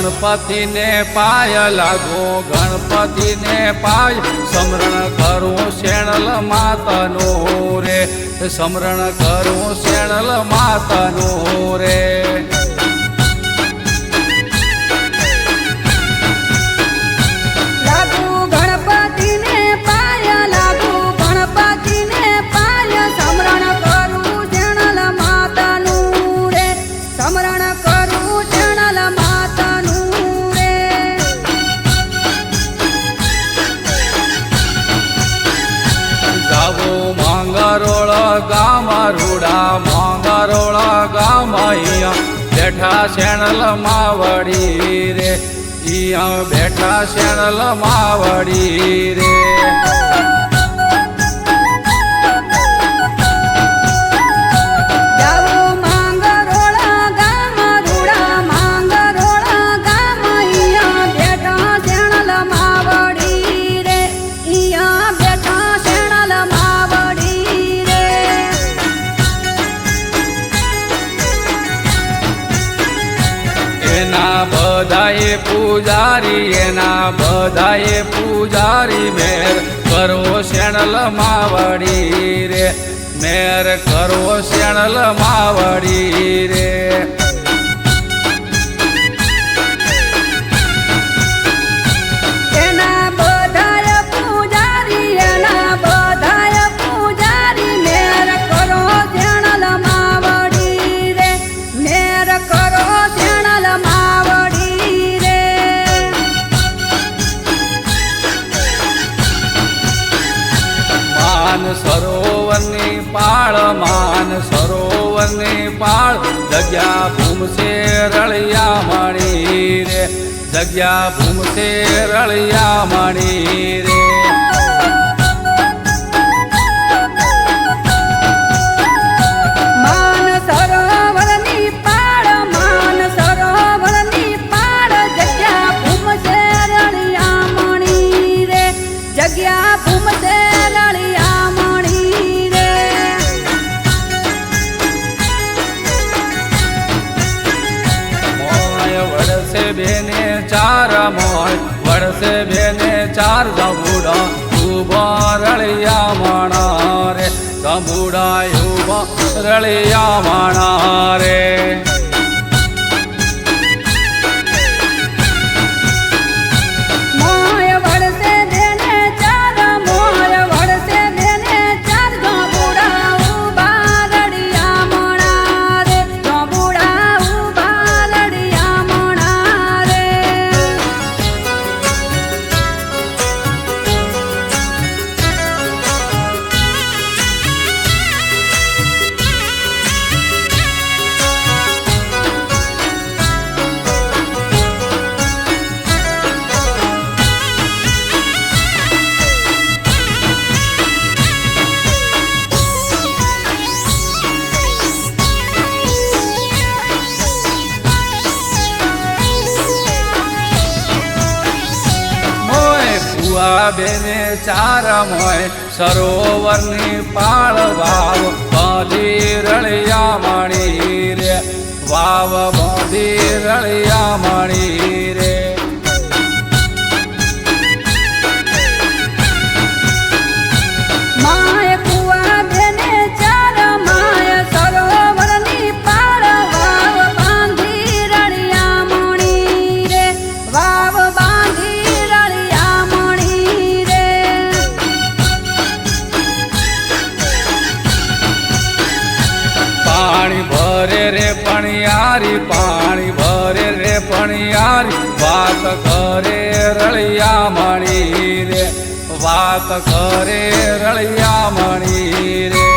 गणपति ने पाय लागो गणपति ने पाय समरण करूं शेणल मातानो रे समरण करूं शेणल मातानो रे रूड़ा मांगरोड़ा गाम बैठा शेणल मावड़ी रे इया बैठा शेणल मावड़ी रे बधाए पूजारी एना बधाए पूजारी मेर करो शेणल मावड़ी रे मेर करो शेणल मावड़ी रे सरोवरनी पाळ मान सरोवरनी पाळ जग्या भूम से रलिया मणी रे जग्या भूम से रलिया मणी रे बेने चार मोय वर्षे बेने चार जबूड़ा उबा रलिया माना रे जबूड़ा उबा रलिया माना रे बेने चार मोय सरोवरनी पाळ वाव बांधी रलिया मणी रे वाव बांधी रलिया मणी रे पानी भरे रे पणियारी बात करे रलिया मणी रे बात करे रलिया मणी रे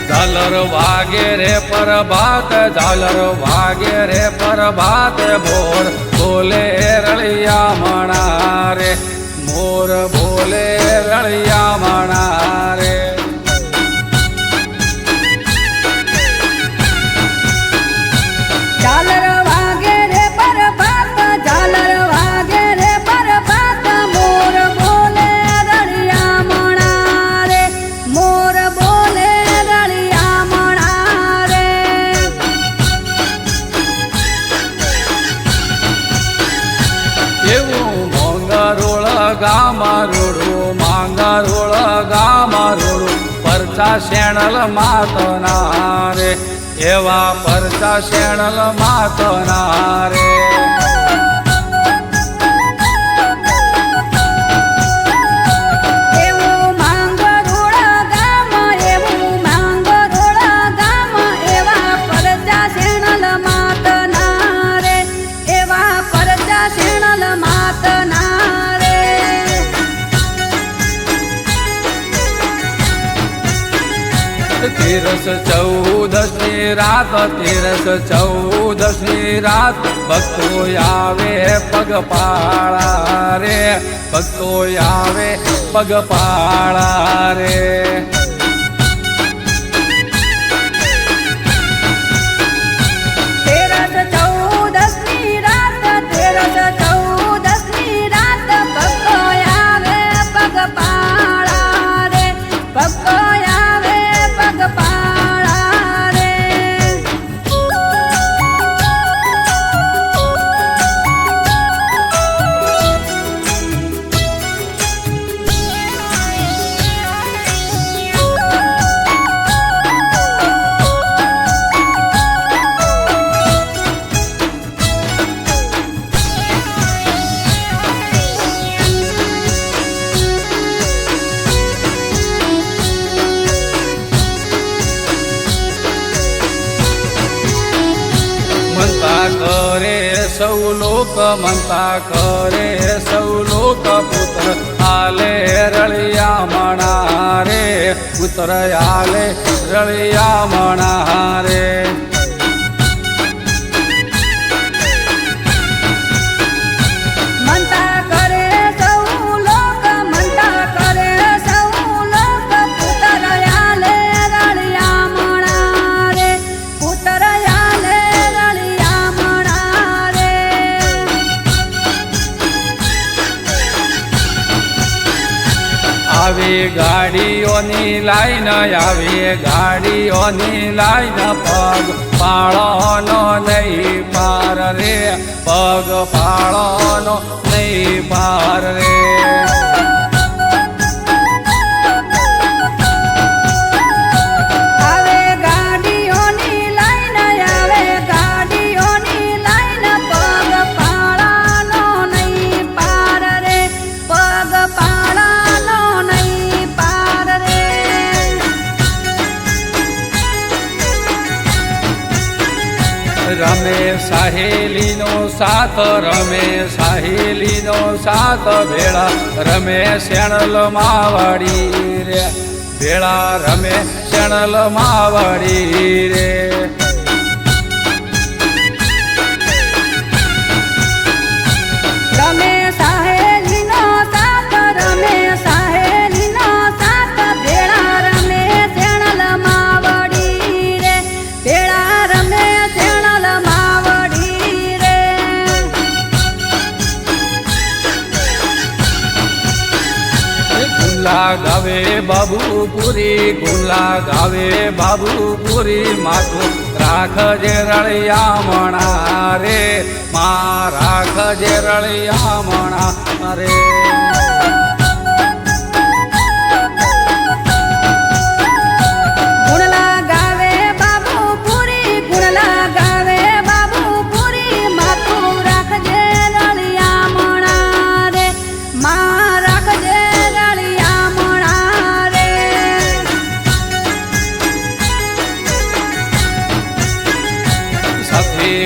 झालर वागे रे प्रभात झालर वागे रे प्रभात भोर बोले रलिया मणा रे मोर बोले रलिया मणा रे। ગામ રોડું માંગરોળ ગામ રોડું પરચા શેણલ માતના રે એવા પરચા શેણલ માતના રે તેરસ ચૌદસની રાત તેરસ ચૌદસની રાત ભક્તો આવે પગપાળા રે ભક્તો આવે પગપાળા રે કરે સૌ લોક મનતા કરે સૌ લોક પુત્ર આલે રળિયા મણા રે પુત્ર આલે રળિયા મણા રે આવે ગાડીઓની લાઈન આવે ગાડીઓની લાઈન પગ પાળોનો નહીં પાર રે પગ પાળોનો નહીં પાર રે રમે સાહેલીનો સાથ રમે સાહેલીનો સાથ ભેળા રમે શેણલ માવડી રે ભેળા રમે શેણલ માવડી રે રમે સાહેલીનો સાથ રમે સાહેલીનો સાથ ભેળા રમે શેણલ માવડી રે ભેળા રમે ગુલા ગાવે બાબુપુરી ગુલા ગાવે બાબુપુરી માથું રાખજે રળિયા મણા રે મા રાખજે રળિયા મણા રે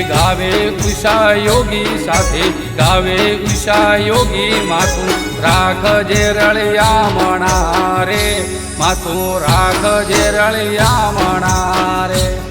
ગાવે ઉષા યોગી સાથે ગાવે ઉષા યોગી માથું રાખજે રળિયા મણા રે માથું રાખજે રળિયા મણા રે